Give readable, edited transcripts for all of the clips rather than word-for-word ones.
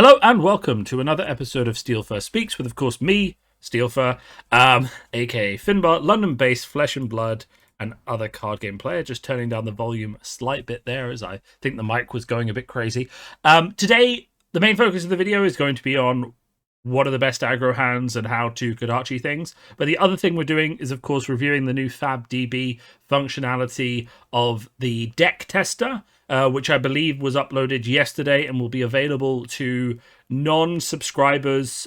Hello and welcome to another episode of Steelfur Speaks with, of course, me, Steelfur, aka Finbar, London-based flesh and blood and other card game player. Just turning down the volume a slight bit there as I think the mic was going a bit crazy. Today, the main focus of the video is going to be on what are the best aggro hands and how to Kodachi things. But the other thing we're doing is, of course, reviewing the new FAB DB functionality of the deck tester, which I believe was uploaded yesterday and will be available to non-subscribers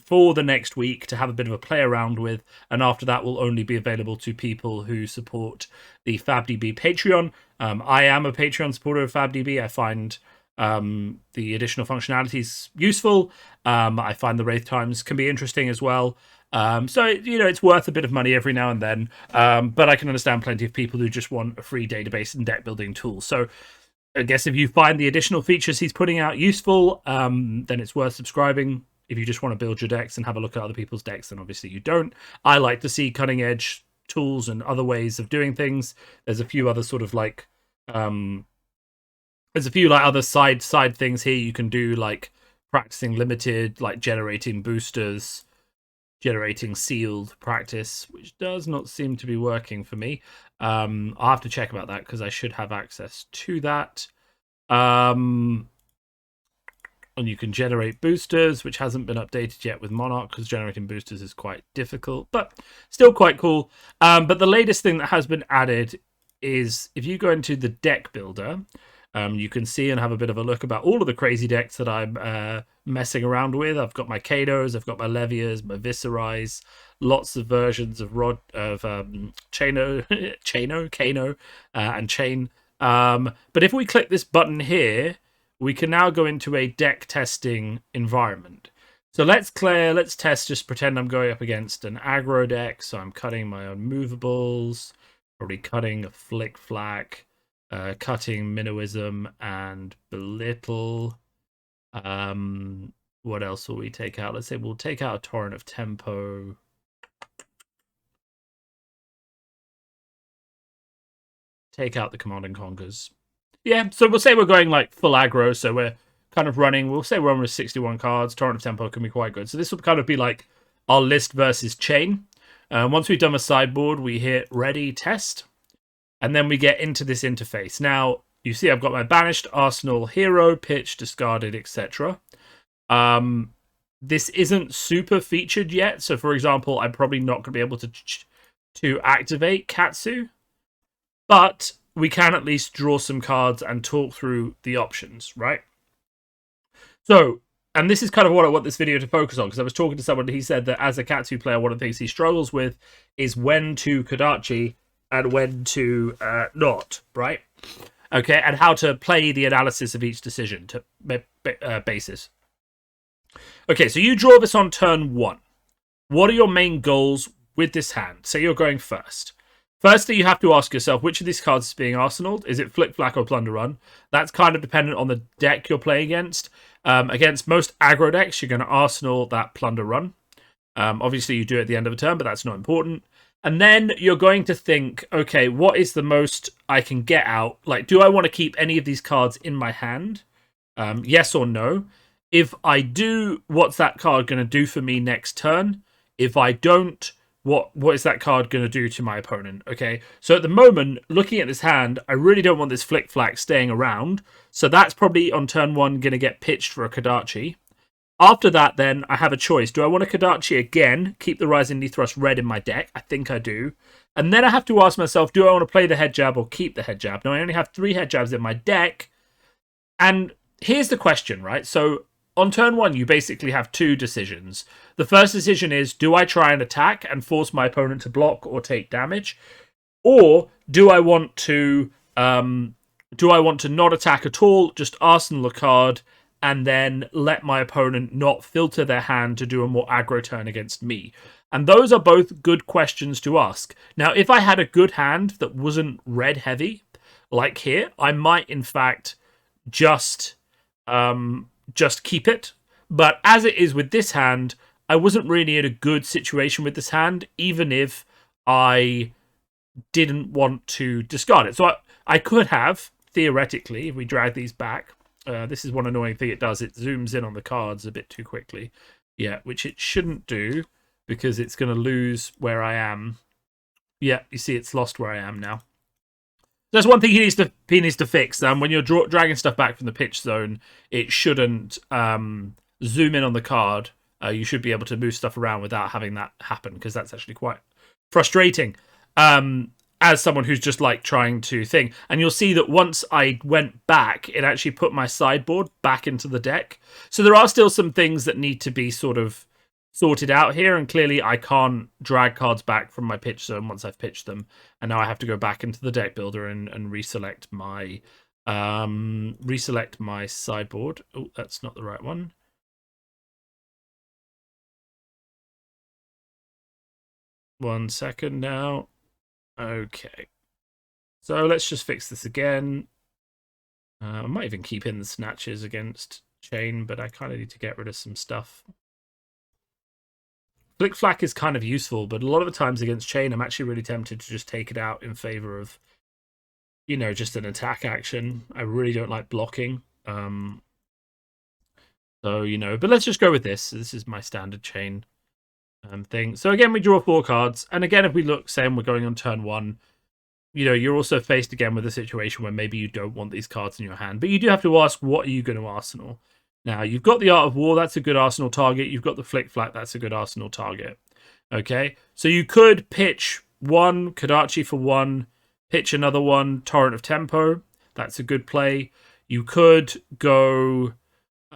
for the next week to have a bit of a play around with. And after that, will only be available to people who support the FAB DB Patreon. I am a Patreon supporter of FAB DB. I find the additional functionalities useful. I find the wraith times can be interesting as well. So, it's worth a bit of money every now and then. But I can understand plenty of people who just want a free database and deck building tool. So I guess if you find the additional features he's putting out useful, then it's worth subscribing. If you just want to build your decks and have a look at other people's decks, then obviously you don't. I like to see cutting edge tools and other ways of doing things. There's a few other sort of like there's a few like other side things here you can do, like practicing limited, like generating boosters, generating sealed practice, which does not seem to be working for me. I'll have to check about that because I should have access to that. And you can generate boosters, which hasn't been updated yet with Monarch because generating boosters is quite difficult, but still quite cool. But the latest thing that has been added is if you go into the deck builder, you can see and have a bit of a look about all of the crazy decks that I'm messing around with. I've got my Kados, I've got my Levias, my Viserais, lots of versions of Chano, Kano, and Chain. But if we click this button here, we can now go into a deck testing environment. So let's test, just pretend I'm going up against an aggro deck. So I'm cutting my unmovables, probably cutting a Flick Flack, cutting Minnowism and Belittle. What else will we take out? Let's say we'll take out a Torrent of Tempo. Take out the Command and Conquers. Yeah, so we'll say we're going like full aggro, so we're kind of running, we'll say we're on with 61 cards. Torrent of Tempo can be quite good. So this will kind of be like our list versus chain. Once we've done a sideboard, we hit ready, test. And then we get into this interface. Now, you see I've got my banished, arsenal, hero, pitch, discarded, etc. This isn't super featured yet. So, for example, I'm probably not going to be able to activate Katsu. But we can at least draw some cards and talk through the options, right? So, and this is kind of what I want this video to focus on, because I was talking to someone and he said that as a Katsu player, one of the things he struggles with is when to Kodachi and when to not, right? Okay, and how to play the analysis of each decision to basis. Okay, so you draw this on turn 1. What are your main goals with this hand? Say you're going first. Firstly, you have to ask yourself, which of these cards is being arsenaled? Is it Flick Flack or Plunder Run? That's kind of dependent on the deck you're playing against. Against most aggro decks, you're going to arsenal that Plunder Run. Obviously, you do it at the end of a turn, but that's not important. And then you're going to think, okay, what is the most I can get out? Like, do I want to keep any of these cards in my hand? Yes or no? If I do, what's that card going to do for me next turn? If I don't, what is that card going to do to my opponent? Okay, so at the moment, looking at this hand, I really don't want this Flick Flack staying around. So that's probably on turn 1 going to get pitched for a Kodachi. After that, then, I have a choice. Do I want a Kodachi again, keep the Rising Knee Thrust red in my deck? I think I do. And then I have to ask myself, do I want to play the head jab or keep the head jab? Now, I only have 3 head jabs in my deck. And here's the question, right? So, on turn 1, you basically have 2 decisions. The first decision is, do I try and attack and force my opponent to block or take damage? Or do I want to not attack at all, just arsenal a card, and then let my opponent not filter their hand to do a more aggro turn against me? And those are both good questions to ask. Now, if I had a good hand that wasn't red heavy, like here, I might, in fact, just keep it. But as it is with this hand, I wasn't really in a good situation with this hand, even if I didn't want to discard it. So I could have, theoretically, if we drag these back, This is one annoying thing it does. It zooms in on the cards a bit too quickly. Yeah, which it shouldn't do because it's going to lose where I am. Yeah, you see it's lost where I am now. That's one thing he needs to fix. When you're dragging stuff back from the pitch zone, it shouldn't zoom in on the card. You should be able to move stuff around without having that happen, because that's actually quite frustrating. As someone who's just like trying to think. And you'll see that once I went back, it actually put my sideboard back into the deck. So there are still some things that need to be sort of sorted out here, and clearly I can't drag cards back from my pitch zone once I've pitched them, and now I have to go back into the deck builder and reselect my sideboard. Oh, that's not the right one. One second now. Okay, so let's just fix this again. I might even keep in the snatches against chain, but I kind of need to get rid of some stuff. Flick Flack is kind of useful, but a lot of the times against chain, I'm actually really tempted to just take it out in favor of, you know, just an attack action. I really don't like blocking. So, you know, but let's just go with this. This is my standard chain thing. So again, we draw 4 cards. And again, if we look, say we're going on turn 1, you know, you're also faced again with a situation where maybe you don't want these cards in your hand. But you do have to ask, what are you going to arsenal? Now, you've got the Art of War, that's a good arsenal target. You've got the Flick Flack, that's a good arsenal target. Okay, so you could pitch 1, Kodachi for 1, pitch another one, Torrent of Tempo. That's a good play. You could go,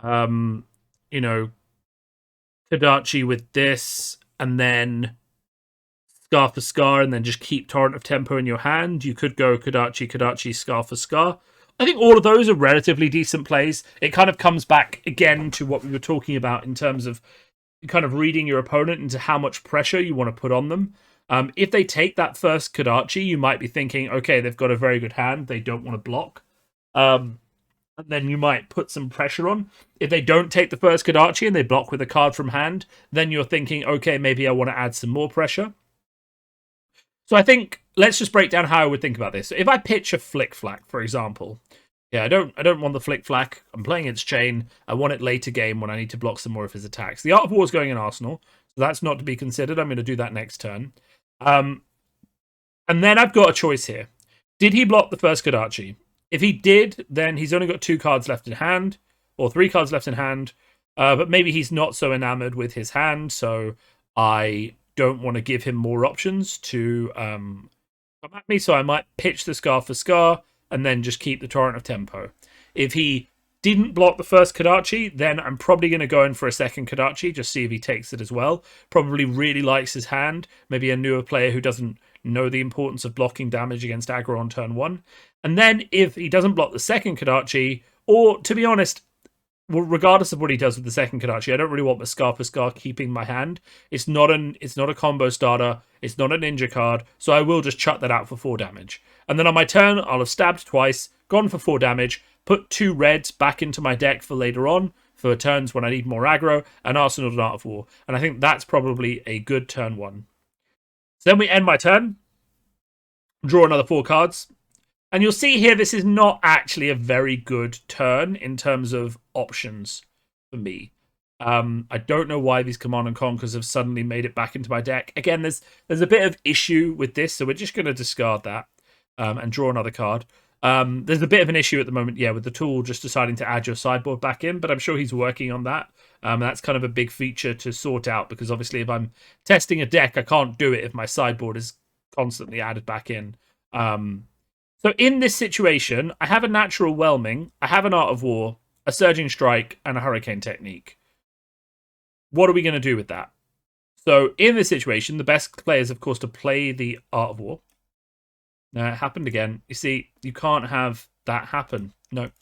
you know, Kodachi with this, and then Scar for Scar, and then just keep Torrent of Tempo in your hand. You could go Kodachi, Scar for Scar. I think all of those are relatively decent plays. It kind of comes back again to what we were talking about in terms of kind of reading your opponent into how much pressure you want to put on them. If they take that first Kodachi, you might be thinking, okay, they've got a very good hand. They don't want to block. And then you might put some pressure on. If they don't take the first Kodachi and they block with a card from hand, then you're thinking, okay, maybe I want to add some more pressure. So I think let's just break down how I would think about this. So if I pitch a Flick Flack, for example, yeah, I don't want the Flick Flack. I'm playing its chain. I want it later game when I need to block some more of his attacks. The Art of War is going in Arsenal, so that's not to be considered. I'm going to do that next turn. And then I've got a choice here. Did he block the first Kodachi? If he did, then he's only got 2 cards left in hand, or 3 cards left in hand. But maybe he's not so enamored with his hand, so I don't want to give him more options to come at me. So I might pitch the Scar for Scar, and then just keep the Torrent of Tempo. If he didn't block the first Kodachi, then I'm probably going to go in for a second Kodachi, just see if he takes it as well. Probably really likes his hand. Maybe a newer player who doesn't know the importance of blocking damage against aggro on turn 1. And then if he doesn't block the second Kodachi, or to be honest, regardless of what he does with the second Kodachi, I don't really want the Scar for Scar keeping my hand. It's not a combo starter. It's not a ninja card. So I will just chuck that out for 4 damage. And then on my turn, I'll have stabbed twice, gone for 4 damage, put 2 reds back into my deck for later on, for turns when I need more aggro, and arsenal and Art of War. And I think that's probably a good turn 1. So then we end my turn, draw another 4 cards. And you'll see here, this is not actually a very good turn in terms of options for me. I don't know why these Command and Conquers have suddenly made it back into my deck. Again, there's a bit of issue with this, so we're just going to discard that and draw another card. There's a bit of an issue at the moment, yeah, with the tool just deciding to add your sideboard back in, but I'm sure he's working on that. That's kind of a big feature to sort out, because obviously if I'm testing a deck, I can't do it if my sideboard is constantly added back in. So in this situation, I have a Natural Whelming, I have an Art of War, a Surging Strike, and a Hurricane Technique. What are we going to do with that? So in this situation, the best play is, of course, to play the Art of War. Now, it happened again. You see, you can't have that happen. No.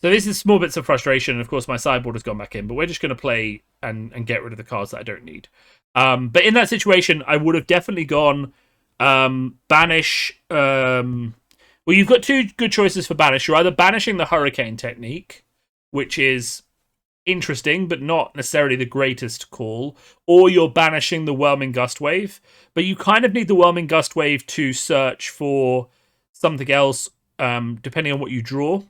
So this is small bits of frustration. And of course, my sideboard has gone back in, but we're just going to play and get rid of the cards that I don't need. But in that situation, I would have definitely gone banish. Well, you've got 2 good choices for banish. You're either banishing the Hurricane Technique, which is interesting, but not necessarily the greatest call, or you're banishing the Whelming Gust Wave. But you kind of need the Whelming Gust Wave to search for something else, depending on what you draw.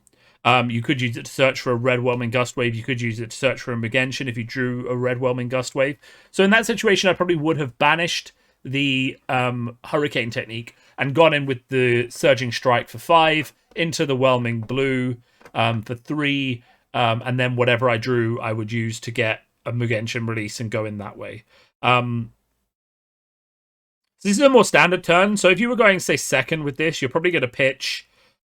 You could use it to search for a red whelming gust wave. You could use it to search for a Mugention if you drew a red whelming gust wave. So in that situation, I probably would have banished the hurricane technique and gone in with the surging strike for 5 into the whelming blue for 3, and then whatever I drew, I would use to get a Mugention release and go in that way. So this is a more standard turn. So if you were going, say, second with this, you're probably going to pitch.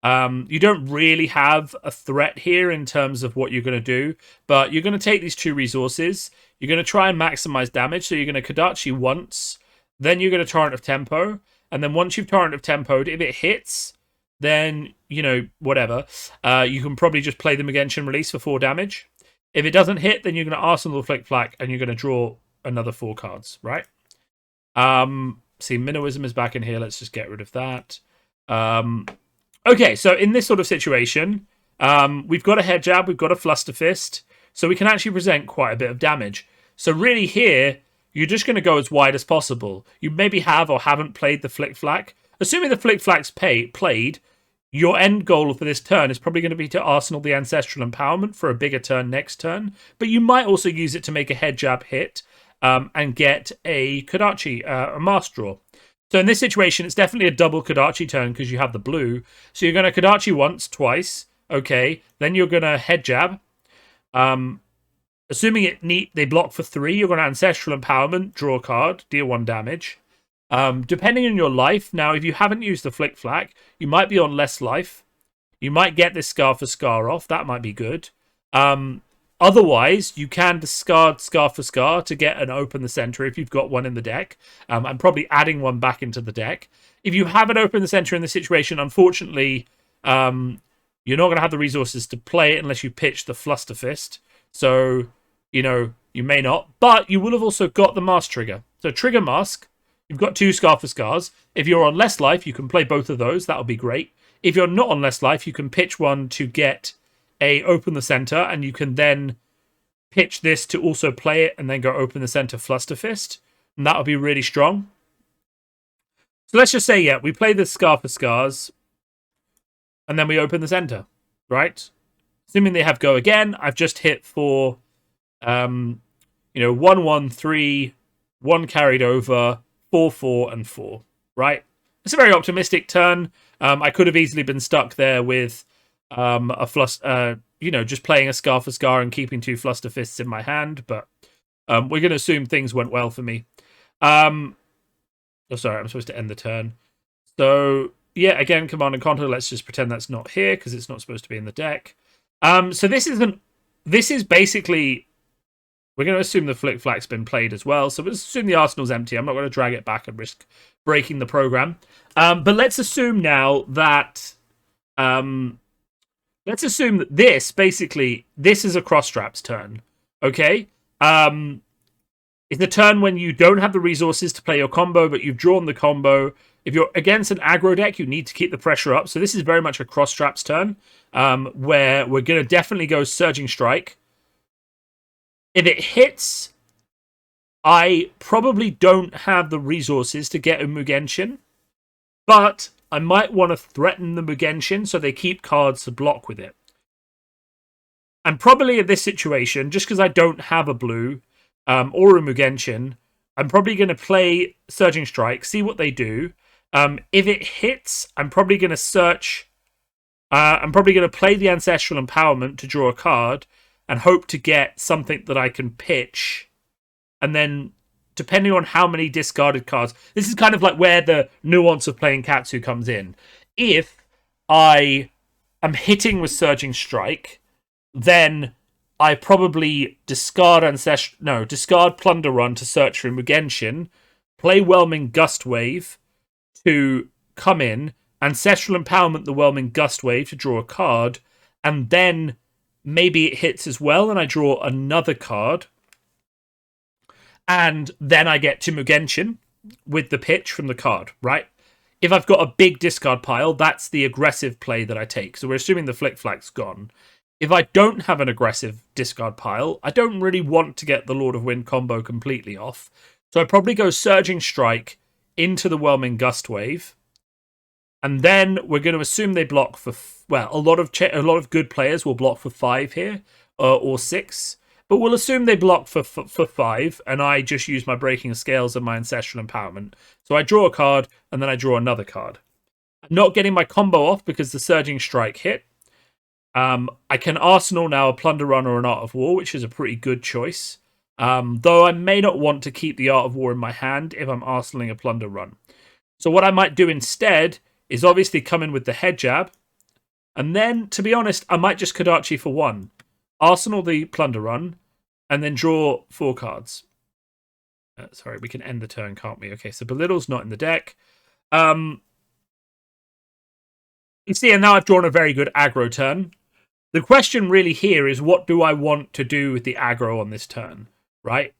You don't really have a threat here in terms of what you're going to do, but you're going to take these 2 resources. You're going to try and maximize damage. So you're going to Kodachi once, then you're going to Torrent of Tempo, and then once you've Torrent of Tempoed, if it hits, then, you know, whatever. You can probably just play the Mugention release for 4 damage. If it doesn't hit, then you're going to Arsenal Flick Flack, and you're going to draw another 4 cards, right? See, Minnowism is back in here. Let's just get rid of that. Okay, so in this sort of situation, we've got a Head Jab, we've got a Fluster Fist, so we can actually present quite a bit of damage. So really here, you're just going to go as wide as possible. You maybe have or haven't played the Flick Flack. Assuming the Flick Flack's played, your end goal for this turn is probably going to be to Arsenal the Ancestral Empowerment for a bigger turn next turn, but you might also use it to make a Head Jab hit and get a Kodachi, a Mask Draw. So in this situation, it's definitely a double Kodachi turn because you have the blue. So you're going to Kodachi once, twice. Okay. Then you're going to Head Jab. Assuming they block for 3, you're going to Ancestral Empowerment, draw a card, deal 1 damage. Depending on your life, now if you haven't used the Flick Flack, you might be on less life. You might get this Scar for Scar off. That might be good. Otherwise, you can discard Scar for Scar to get an Open the Center if you've got one in the deck. I'm probably adding one back into the deck. If you have an Open the Center in this situation, unfortunately, you're not going to have the resources to play it unless you pitch the Fluster Fist. So, you know, you may not. But you will have also got the Mask Trigger. So Trigger Mask, you've got 2 Scar for Scars. If you're on less life, you can play both of those. That'll be great. If you're not on less life, you can pitch one to get a Open the Center, and you can then pitch this to also play it and then go Open the Center Fluster Fist, and that'll be really strong. So let's just say, yeah, we play the Scar for Scars, and then we Open the Center, right? Assuming they have go again, I've just hit for, 1, 1, 3, 1 carried over, 4, 4, and 4, right? It's a very optimistic turn. I could have easily been stuck there with just playing a Scar for Scar and keeping 2 Fluster Fists in my hand, but we're going to assume things went well for me. Sorry, I'm supposed to end the turn. So, yeah, again, Command and Conquer, let's just pretend that's not here, because it's not supposed to be in the deck. So this is basically, we're going to assume the Flick Flack's been played as well, so we'll assume the Arsenal's empty. I'm not going to drag it back and risk breaking the program. But let's assume now that... let's assume that this is a Cross Straps turn, okay? It's a turn when you don't have the resources to play your combo, but you've drawn the combo. If you're against an aggro deck, you need to keep the pressure up. So this is very much a Cross Straps turn, where we're going to definitely go Surging Strike. If it hits, I probably don't have the resources to get a Mugention, but I might want to threaten the Mugention so they keep cards to block with it. And probably in this situation, just because I don't have a blue or a Mugention, I'm probably going to play Surging Strike, see what they do. If it hits, I'm probably going to search... I'm probably going to play the Ancestral Empowerment to draw a card and hope to get something that I can pitch. And then, depending on how many discarded cards... This is kind of like where the nuance of playing Katsu comes in. If I am hitting with Surging Strike, then I probably discard Plunder Run to search for Mugention, play Whelming Gust Wave to come in, Ancestral Empowerment the Whelming Gust Wave to draw a card, and then maybe it hits as well and I draw another card. And then I get to Mugention with the pitch from the card, right? If I've got a big discard pile, that's the aggressive play that I take. So we're assuming the Flick Flack's gone. If I don't have an aggressive discard pile, I don't really want to get the Lord of Wind combo completely off. So I probably go Surging Strike into the Whelming Gust Wave. And then we're going to assume they block for a lot of good players will block for 5 here or 6, but we'll assume they block for 5, and I just use my breaking scales and my ancestral empowerment. So I draw a card and then I draw another card. I'm not getting my combo off because the surging strike hit. I can arsenal now a plunder run or an art of war, which is a pretty good choice. Though I may not want to keep the art of war in my hand if I'm arsenaling a plunder run. So what I might do instead is obviously come in with the head jab. And then, to be honest, I might just Kodachi for 1. Arsenal the plunder run, and then draw 4 cards. Sorry, we can end the turn, can't we? Okay, so Belittle's not in the deck. You see, and now I've drawn a very good aggro turn. The question really here is, what do I want to do with the aggro on this turn, right?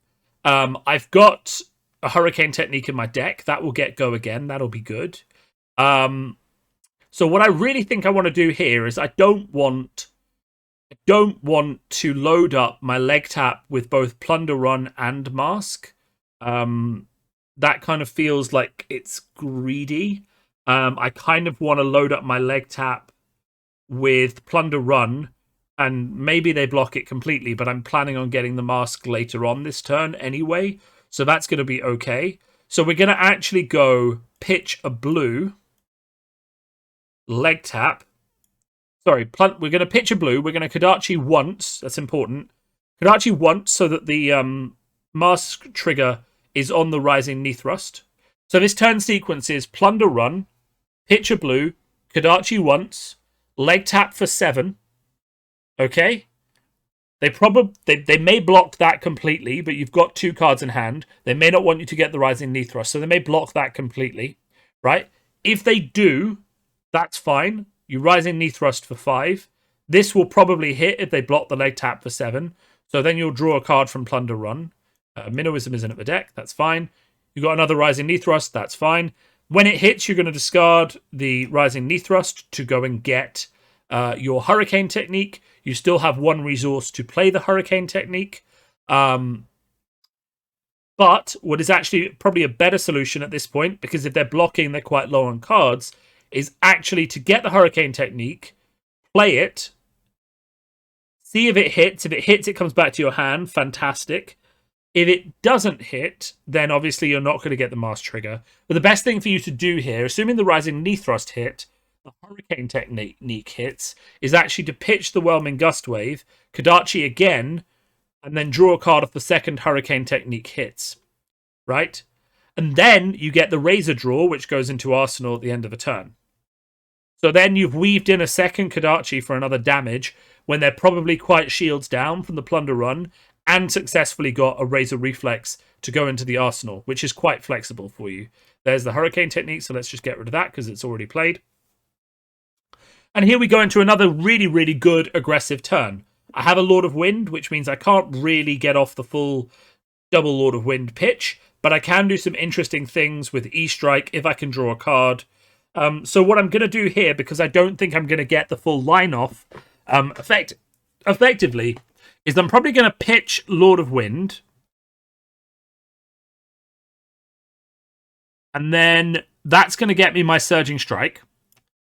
I've got a Hurricane Technique in my deck. That will get go again. That'll be good. So what I really think I want to do here is I don't want to load up my leg tap with both Plunder Run and Mask. That kind of feels like it's greedy. I kind of want to load up my leg tap with Plunder Run, and maybe they block it completely, but I'm planning on getting the Mask later on this turn anyway, so that's going to be okay. So we're going to actually go pitch a blue, leg tap. Sorry, we're going to pitch a blue. We're going to Kodachi once. That's important. Kodachi once so that the Mask trigger is on the Rising Knee Thrust. So this turn sequence is Plunder Run, pitch a blue, Kodachi once, leg tap for 7. Okay? They may block that completely, but you've got 2 cards in hand. They may not want you to get the Rising Knee Thrust, so they may block that completely, right? If they do, that's fine. You Rising Knee Thrust for 5. This will probably hit if they block the leg tap for 7. So then you'll draw a card from Plunder Run. Minnowism isn't at the deck. That's fine. You've got another Rising Knee Thrust. That's fine. When it hits, you're going to discard the Rising Knee Thrust to go and get your Hurricane Technique. You still have 1 resource to play the Hurricane Technique. But what is actually probably a better solution at this point, because if they're blocking, they're quite low on cards, is actually to get the Hurricane Technique, play it, see if it hits. If it hits, it comes back to your hand. Fantastic. If it doesn't hit, then obviously you're not going to get the Mask trigger. But the best thing for you to do here, assuming the Rising Knee Thrust hit, the Hurricane Technique hits, is actually to pitch the Whelming Gust Wave, Kodachi again, and then draw a card if the second Hurricane Technique hits. Right? And then you get the Razor draw, which goes into Arsenal at the end of a turn. So then you've weaved in a second Kodachi for another damage when they're probably quite shields down from the Plunder Run, and successfully got a Razor Reflex to go into the Arsenal, which is quite flexible for you. There's the Hurricane Technique, so let's just get rid of that because it's already played. And here we go into another really, really good aggressive turn. I have a Lord of Wind, which means I can't really get off the full double Lord of Wind pitch, but I can do some interesting things with E-Strike if I can draw a card. So what I'm going to do here, because I don't think I'm going to get the full line off effectively, is I'm probably going to pitch Lord of Wind. And then that's going to get me my Surging Strike.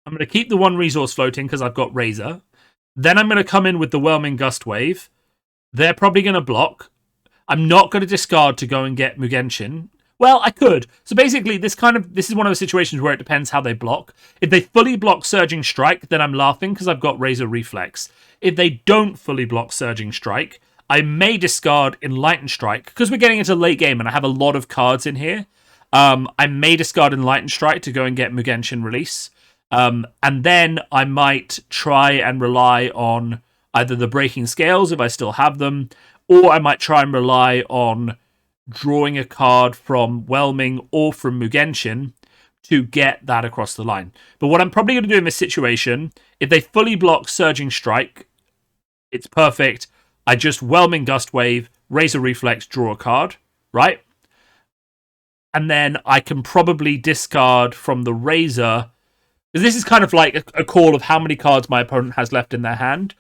I'm going to keep the 1 resource floating because I've got Razor. Then I'm going to come in with the Whelming Gust Wave. They're probably going to block. I'm not going to discard to go and get Mugenshin. Well, I could. So basically, this is one of those situations where it depends how they block. If they fully block Surging Strike, then I'm laughing because I've got Razor Reflex. If they don't fully block Surging Strike, I may discard Enlightened Strike because we're getting into late game and I have a lot of cards in here. I may discard Enlightened Strike to go and get Mugenshin Release. And then I might try and rely on either the Breaking Scales if I still have them, or I might try and rely on drawing a card from Whelming or from Mugenshin to get that across the line. But what I'm probably going to do in this situation, if they fully block Surging Strike, it's perfect. I just Whelming Gust Wave, Razor Reflex, draw a card, right? And then I can probably discard from the Razor, because this is kind of like a call of how many cards my opponent has left in their hand.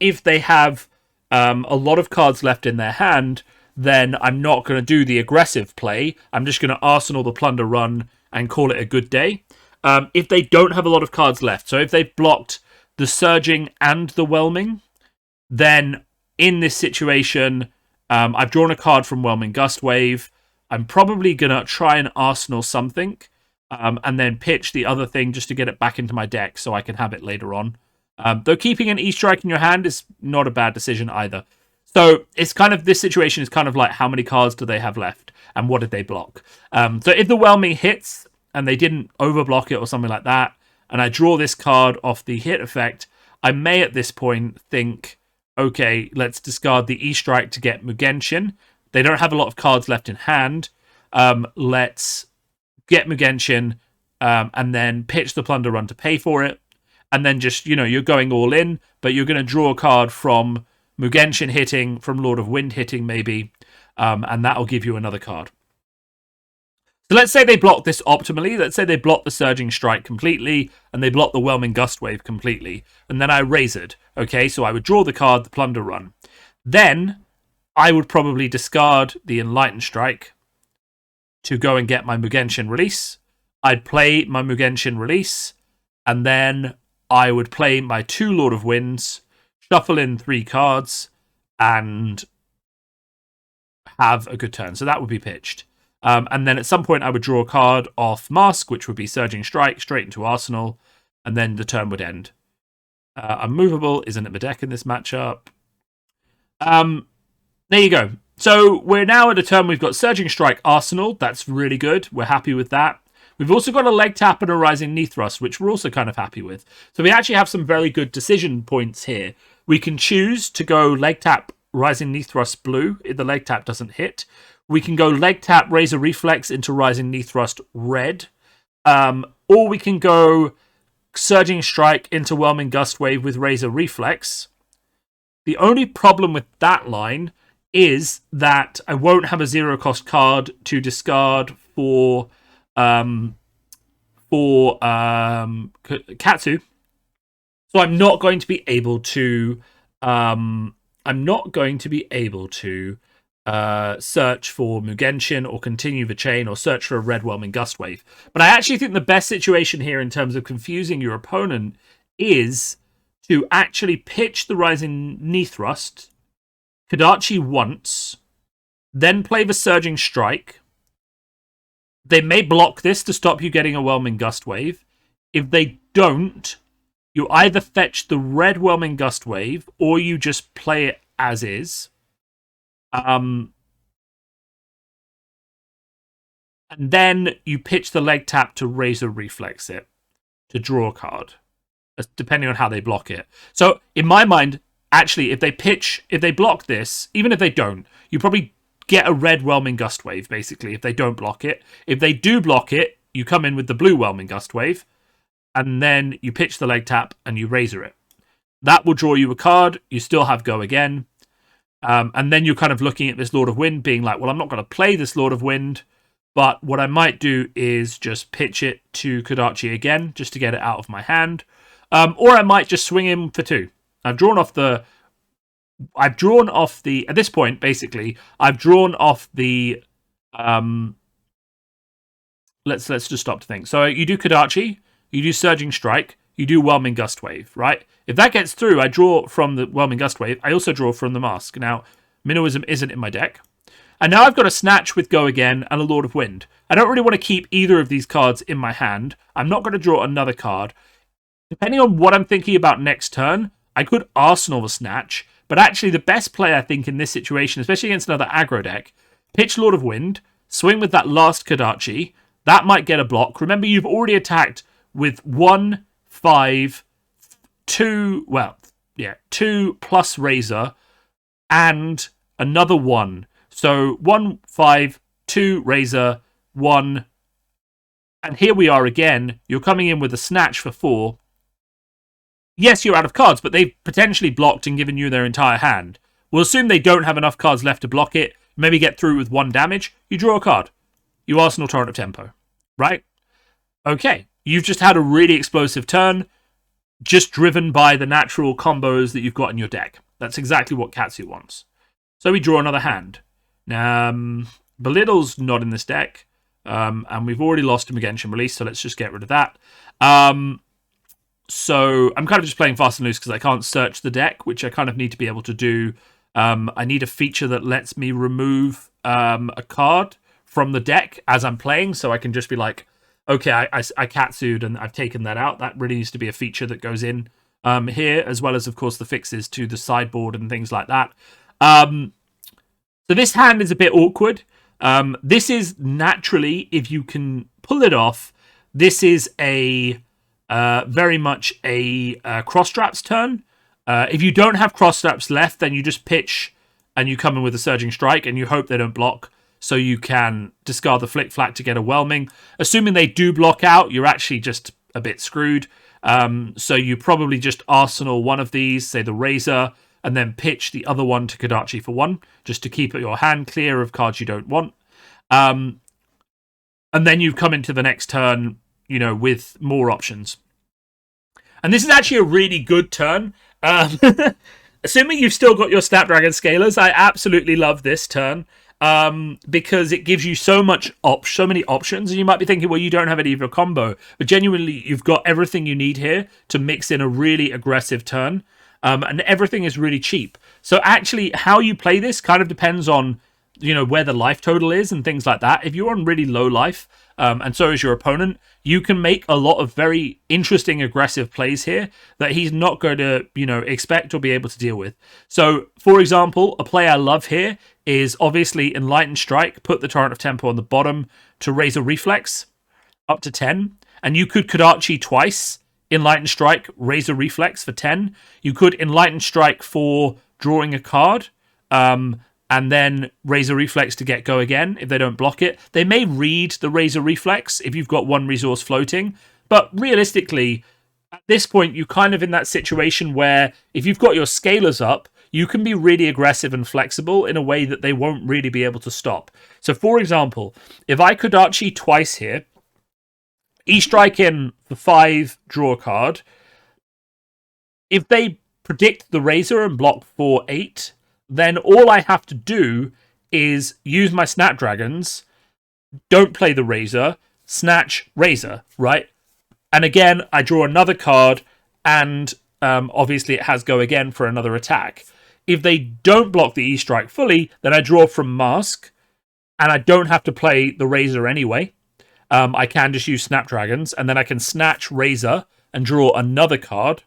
If they have a lot of cards left in their hand, then I'm not going to do the aggressive play. I'm just going to Arsenal the Plunder Run and call it a good day. If they don't have a lot of cards left, so if they've blocked the Surging and the Whelming, then in this situation, I've drawn a card from Whelming Gustwave. I'm probably going to try and arsenal something, and then pitch the other thing just to get it back into my deck so I can have it later on. Though keeping an E-Strike in your hand is not a bad decision either. So it's kind of, this situation is kind of like, how many cards do they have left and what did they block? So if the Whelming hits and they didn't overblock it or something like that, and I draw this card off the hit effect, I may at this point think, okay, let's discard the E-Strike to get Mugenshin. They don't have a lot of cards left in hand. Let's get Mugenshin and then pitch the Plunder Run to pay for it. And then just, you're going all in, but you're going to draw a card from Mugenshin hitting, from Lord of Wind hitting maybe, and that'll give you another card. So let's say they block this optimally. Let's say they block the Surging Strike completely, and they block the Whelming Gustwave completely, and then I razored. Okay, so I would draw the card, the Plunder Run. Then I would probably discard the Enlightened Strike to go and get my Mugenshin release. I'd play my Mugenshin release, and then I would play my 2 Lord of Winds, shuffle in 3 cards, and have a good turn. So that would be pitched. And then at some point I would draw a card off Mask, which would be Surging Strike, straight into Arsenal, and then the turn would end. Unmovable isn't in the deck in this matchup. There you go. So we're now at a turn we've got Surging Strike, Arsenal. That's really good. We're happy with that. We've also got a Leg Tap and a Rising Knee Thrust, which we're also kind of happy with. So we actually have some very good decision points here. We can choose to go Leg Tap, Rising Knee Thrust blue if the Leg Tap doesn't hit. We can go Leg Tap, Razor Reflex into Rising Knee Thrust red. Or we can go Surging Strike into Whelming Gustwave with Razor Reflex. The only problem with that line is that I won't have a 0-cost card to discard for Katsu, so I'm not going to be able to search for Mugenshin or continue the chain or search for a red Whelming Gustwave. But I actually think the best situation here in terms of confusing your opponent is to actually pitch the Rising Knee Thrust, Kodachi once, then play the Surging Strike. They may block this to stop you getting a Whelming Gustwave. If they don't, you either fetch the red Whelming Gustwave or you just play it as is. And then you pitch the Leg Tap to Razor Reflex it to draw a card, depending on how they block it. So in my mind, actually, if they block this, even if they don't, you probably get a red Whelming Gustwave, basically, if they don't block it. If they do block it, you come in with the blue Whelming Gustwave, and then you pitch the Leg Tap and you Razor it. That will draw you a card. You still have Go Again. And then you're kind of looking at this Lord of Wind, being like, well, I'm not going to play this Lord of Wind, but what I might do is just pitch it to Kodachi again, just to get it out of my hand. Or I might just swing him for 2. At this point, basically, I've drawn off the, let's just stop to think. So you do Kodachi, you do Surging Strike, you do Whelming Gustwave, right? If that gets through, I draw from the Whelming Gustwave. I also draw from the Mask. Now, Minnowism isn't in my deck. And now I've got a Snatch with Go Again and a Lord of Wind. I don't really want to keep either of these cards in my hand. I'm not going to draw another card. Depending on what I'm thinking about next turn, I could Arsenal the Snatch, but actually the best play, I think, in this situation, especially against another aggro deck, pitch Lord of Wind, swing with that last Kodachi. That might get a block. Remember, you've already attacked with 1, 5, 2, 2 plus Razor, and another 1. So 1, 5, 2 Razor, 1. And here we are again. You're coming in with a Snatch for 4. Yes, you're out of cards, but they've potentially blocked and given you their entire hand. We'll assume they don't have enough cards left to block it. Maybe get through with 1 damage. You draw a card. You Arsenal Torrent of Tempo. Right? Okay. You've just had a really explosive turn, just driven by the natural combos that you've got in your deck. That's exactly what Katsu wants. So we draw another hand. Belittle's not in this deck. And we've already lost him against release, so let's just get rid of that. So I'm kind of just playing fast and loose because I can't search the deck, which I kind of need to be able to do. I need a feature that lets me remove a card from the deck as I'm playing, so I can just be like, okay, I Katsu'd and I've taken that out. That really needs to be a feature that goes in here, as well as, of course, the fixes to the sideboard and things like that. So this hand is a bit awkward. This is naturally, if you can pull it off, this is a very much a cross straps turn. If you don't have cross straps left, then you just pitch and you come in with a surging strike and you hope they don't block, so you can discard the flick flack to get a whelming. Assuming they do block out, you're actually just a bit screwed. So you probably just arsenal one of these, say the Razor, and then pitch the other one to Kodachi for 1, just to keep your hand clear of cards you don't want. And then you come into the next turn, you know, with more options. And this is actually a really good turn. Assuming you've still got your Snapdragon Scalers, I absolutely love this turn. Because it gives you so many options, and you might be thinking, well, you don't have any of your combo, but genuinely, you've got everything you need here to mix in a really aggressive turn, and everything is really cheap. So actually, how you play this kind of depends on, you know, where the life total is and things like that. If you're on really low life, and so is your opponent, you can make a lot of very interesting aggressive plays here that he's not going to, you know, expect or be able to deal with. So, for example, a play I love here is obviously Enlightened Strike, put the Torrent of Tempo on the bottom to raise a Reflex up to 10. And you could Kodachi twice, Enlightened Strike, raise a Reflex for 10. You could Enlightened Strike for drawing a card, and then Razor Reflex to get go again if they don't block it. They may read the Razor Reflex if you've got one resource floating, but realistically, at this point, you're kind of in that situation where if you've got your Scalers up, you can be really aggressive and flexible in a way that they won't really be able to stop. So, for example, if I Kodachi twice here, E-Strike in for 5, draw a card. If they predict the Razor and block for 8, then all I have to do is use my Snapdragons, don't play the Razor, snatch Razor, right? And again, I draw another card, and obviously it has go again for another attack. If they don't block the E-Strike fully, then I draw from Mask, and I don't have to play the Razor anyway. I can just use Snapdragons, and then I can snatch Razor and draw another card.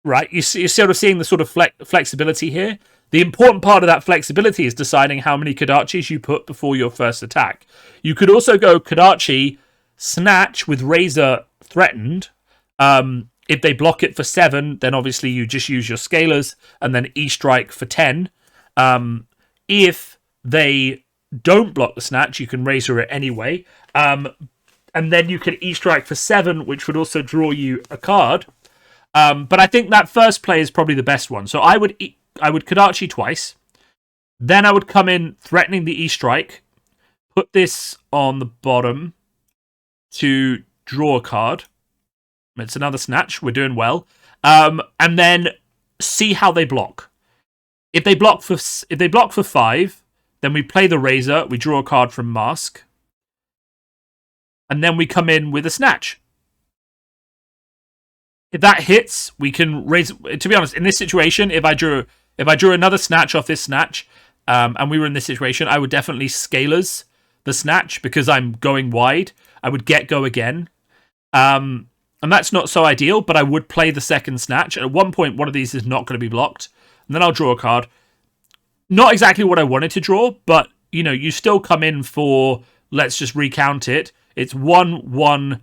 Right, you're sort of seeing the sort of flexibility here. The important part of that flexibility is deciding how many Kodachis you put before your first attack. You could also go Kodachi, snatch with Razor threatened. If they block it for 7, then obviously you just use your Scalers and then E-Strike for 10. If they don't block the snatch, you can Razor it anyway. And then you can E-Strike for 7, which would also draw you a card. But I think that first play is probably the best one. So I would Kodachi twice. Then I would come in threatening the E-Strike. Put this on the bottom to draw a card. It's another snatch. We're doing well. And then see how they block. If they block for 5, then we play the Razor. We draw a card from Mask. And then we come in with a snatch. If that hits, we can raise. To be honest, in this situation, if I drew another snatch off this snatch, and we were in this situation, I would definitely Scalers the snatch because I'm going wide. I would get go again, and that's not so ideal. But I would play the second snatch. At one point, one of these is not going to be blocked, and then I'll draw a card. Not exactly what I wanted to draw, but you know, you still come in for. Let's just recount it. It's 1, 1,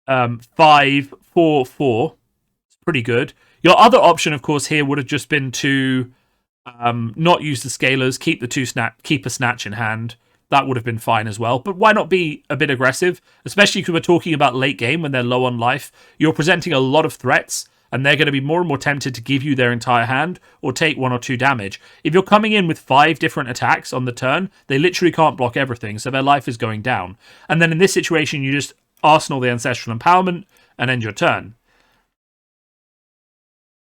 5, 4, 4. It's pretty good. Your other option, of course, here would have just been to not use the Scalers, keep a snatch in hand. That would have been fine as well. But why not be a bit aggressive? Especially because we're talking about late game when they're low on life. You're presenting a lot of threats, and they're going to be more and more tempted to give you their entire hand or take 1 or 2 damage. If you're coming in with 5 different attacks on the turn, they literally can't block everything, so their life is going down. And then in this situation, you just arsenal the Ancestral Empowerment and end your turn.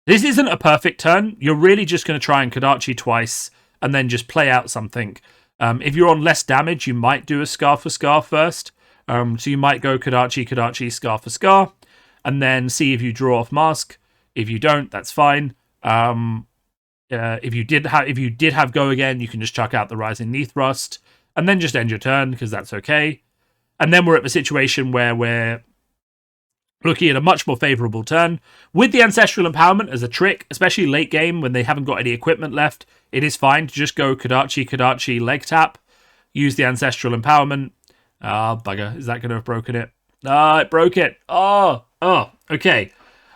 This isn't a perfect turn. You're really just going to try and Kodachi twice and then just play out something. If you're on less damage, you might do a Scar for Scar first. So you might go Kodachi, Scar for Scar, and then see if you draw off Mask. If you don't, that's fine. If you did have Go again, you can just chuck out the Rising Knee Thrust, and then just end your turn, because that's okay. And then we're at the situation where we're looking at a much more favourable turn. With the Ancestral Empowerment as a trick, especially late game when they haven't got any equipment left, it is fine to just go Kodachi, leg tap, use the Ancestral Empowerment. Bugger, is that going to have broken it? It broke it. Oh, okay.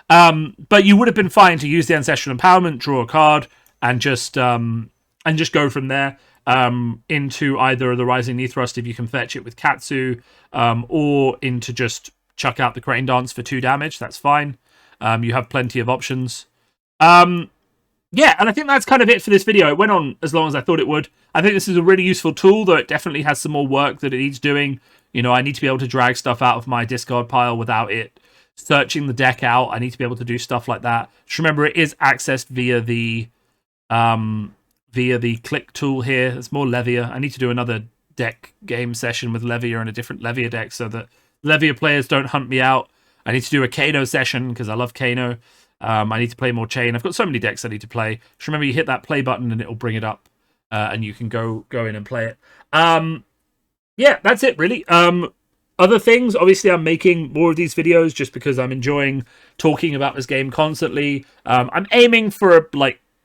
But you would have been fine to use the Ancestral Empowerment, draw a card, and just go from there into either the Rising Knee Thrust if you can fetch it with Katsu, or into just chuck out the Crane Dance for 2 damage. That's fine. You have plenty of options. Yeah, and I think that's kind of it for this video. It went on as long as I thought it would. I think this is a really useful tool, though it definitely has some more work that it needs doing. You know, I need to be able to drag stuff out of my discard pile without it searching the deck out. I need to be able to do stuff like that. Just remember, it is accessed via the click tool here. It's more Levier. I need to do another deck game session with Levier and a different Levier deck so that Levier players don't hunt me out. I need to do a Kano session because I love Kano. I need to play more Chain. I've got so many decks I need to play. Just remember, you hit that play button and it'll bring it up, and you can go in and play it. Yeah, that's it, really. Other things, obviously, I'm making more of these videos just because I'm enjoying talking about this game constantly. I'm aiming for a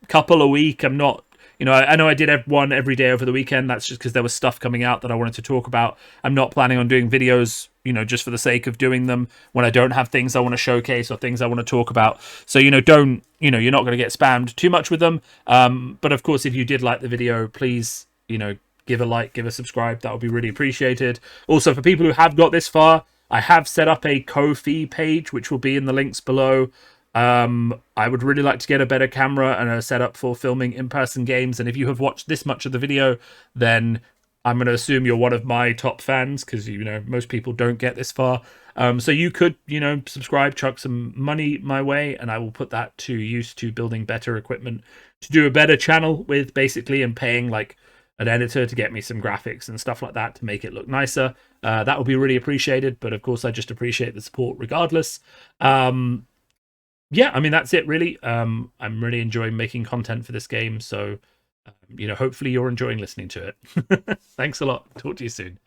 couple a week. I'm not, I know I did one every day over the weekend. That's just because there was stuff coming out that I wanted to talk about. I'm not planning on doing videos, just for the sake of doing them when I don't have things I want to showcase or things I want to talk about. So, you're not going to get spammed too much with them. But of course, if you did like the video, please, give a like, give a subscribe. That would be really appreciated. Also, for people who have got this far, I have set up a Ko-fi page, which will be in the links below. I would really like to get a better camera and a setup for filming in-person games. And if you have watched this much of the video, then I'm going to assume you're one of my top fans, because, most people don't get this far. So you could, subscribe, chuck some money my way, and I will put that to use to building better equipment to do a better channel with, basically, and paying an editor to get me some graphics and stuff like that to make it look nicer. That would be really appreciated, but of course I just appreciate the support regardless. Yeah, I mean, that's it, really. I'm really enjoying making content for this game, so hopefully you're enjoying listening to it. Thanks a lot. Talk to you soon.